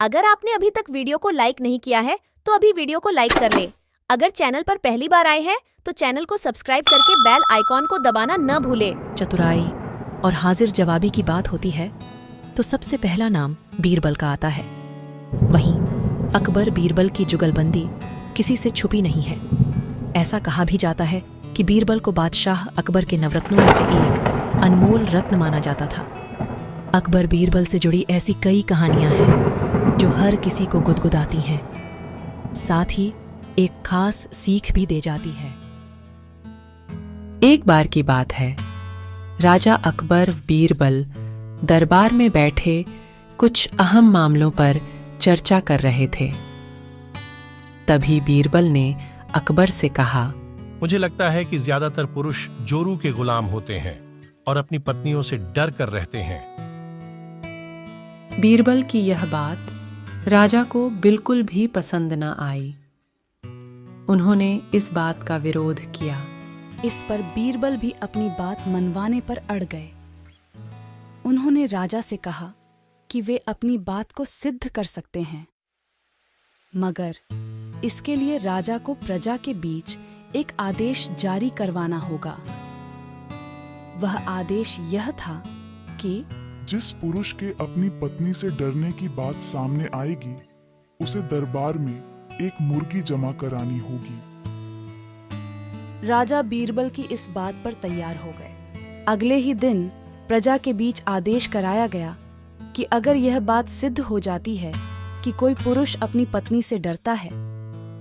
अगर आपने अभी तक वीडियो को लाइक नहीं किया है तो अभी वीडियो को लाइक कर ले। अगर चैनल पर पहली बार आए हैं तो चैनल को सब्सक्राइब करके बेल आइकॉन को दबाना न भूले। चतुराई और हाजिर जवाबी की बात होती है तो सबसे पहला नाम बीरबल का आता है। वहीं अकबर बीरबल की जुगलबंदी किसी से छुपी नहीं है। ऐसा कहा भी जाता है कि बीरबल को बादशाह अकबर के नवरत्नों में से एक अनमोल रत्न माना जाता था। अकबर बीरबल से जुड़ी ऐसी कई कहानियां हैं जो हर किसी को गुदगुदाती हैं, साथ ही एक खास सीख भी दे जाती है। एक बार की बात है, राजा अकबर बीरबल दरबार में बैठे कुछ अहम मामलों पर चर्चा कर रहे थे। तभी बीरबल ने अकबर से कहा, मुझे लगता है कि ज्यादातर पुरुष जोरू के गुलाम होते हैं और अपनी पत्नियों से डर कर रहते हैं। बीरबल की यह बात राजा को बिल्कुल भी पसंद न आई। उन्होंने इस बात का विरोध किया। इस पर बीरबल भी अपनी बात मनवाने पर अड़ गए। उन्होंने राजा से कहा कि वे अपनी बात को सिद्ध कर सकते हैं, मगर इसके लिए राजा को प्रजा के बीच एक आदेश जारी करवाना होगा। वह आदेश यह था कि जिस पुरुष के अपनी पत्नी से डरने की बात सामने आएगी, उसे दरबार में एक मुर्गी जमा करानी होगी। राजा बीरबल की इस बात पर तैयार हो गए। अगले ही दिन प्रजा के बीच आदेश कराया गया कि अगर यह बात सिद्ध हो जाती है कि कोई पुरुष अपनी पत्नी से डरता है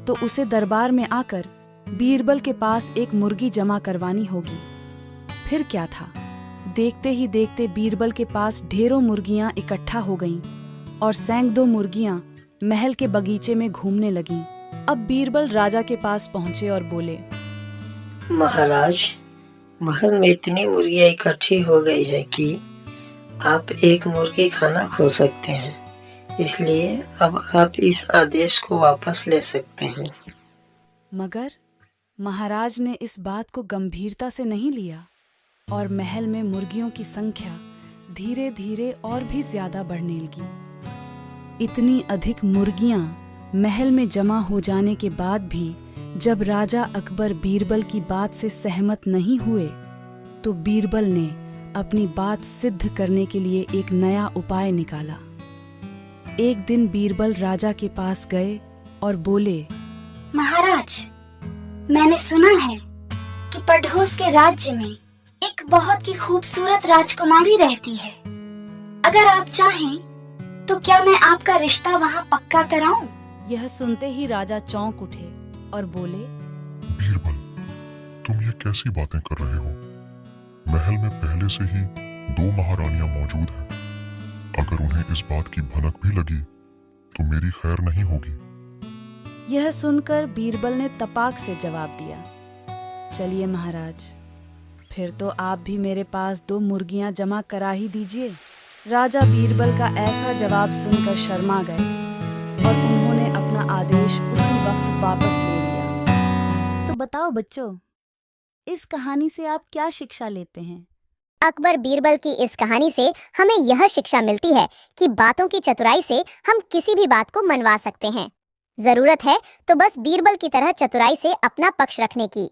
तो उसे दरबार में आकर बीरबल के पास एक मुर्गी जमा करवानी होगी। फिर क्या था, देखते ही देखते बीरबल के पास ढेरों मुर्गियां इकट्ठा हो गईं और सैकड़ों मुर्गियां महल के बगीचे में घूमने लगीं। अब बीरबल राजा के पास पहुंचे और बोले, महाराज, महल में इतनी मुर्गियां इकट्ठी हो गई है कि आप एक मुर्गी खाना खो सकते हैं, इसलिए अब आप इस आदेश को वापस ले सकते हैं। मगर महाराज ने इस बात को गंभीरता से नहीं लिया और महल में मुर्गियों की संख्या धीरे धीरे और भी ज्यादा बढ़ने लगी। इतनी अधिक मुर्गियां महल में जमा हो जाने के बाद भी जब राजा अकबर बीरबल की बात से सहमत नहीं हुए तो बीरबल ने अपनी बात सिद्ध करने के लिए एक नया उपाय निकाला। एक दिन बीरबल राजा के पास गए और बोले, महाराज, मैंने सुना है कि पड़ोस के राज्य में एक बहुत ही खूबसूरत राजकुमारी रहती है। अगर आप चाहें तो क्या मैं आपका रिश्ता वहाँ पक्का कराऊं? यह सुनते ही राजा चौंक उठे और बोले, बीरबल, तुम ये कैसी बातें कर रहे हो? महल में पहले से ही 2 महारानियां मौजूद हैं। अगर उन्हें इस बात की भनक भी लगी तो मेरी खैर नहीं होगी। यह सुनकर बीरबल ने तपाक से जवाब दिया, चलिए महाराज, फिर तो आप भी मेरे पास 2 मुर्गियां जमा करा ही दीजिए। राजा बीरबल का ऐसा जवाब सुनकर शर्मा गए और उन्होंने अपना आदेश उसी वक्त वापस ले लिया। तो बताओ बच्चों, इस कहानी से आप क्या शिक्षा लेते हैं? अकबर बीरबल की इस कहानी से हमें यह शिक्षा मिलती है कि बातों की चतुराई से हम किसी भी बात को मनवा सकते हैं। जरूरत है तो बस बीरबल की तरह चतुराई से अपना पक्ष रखने की।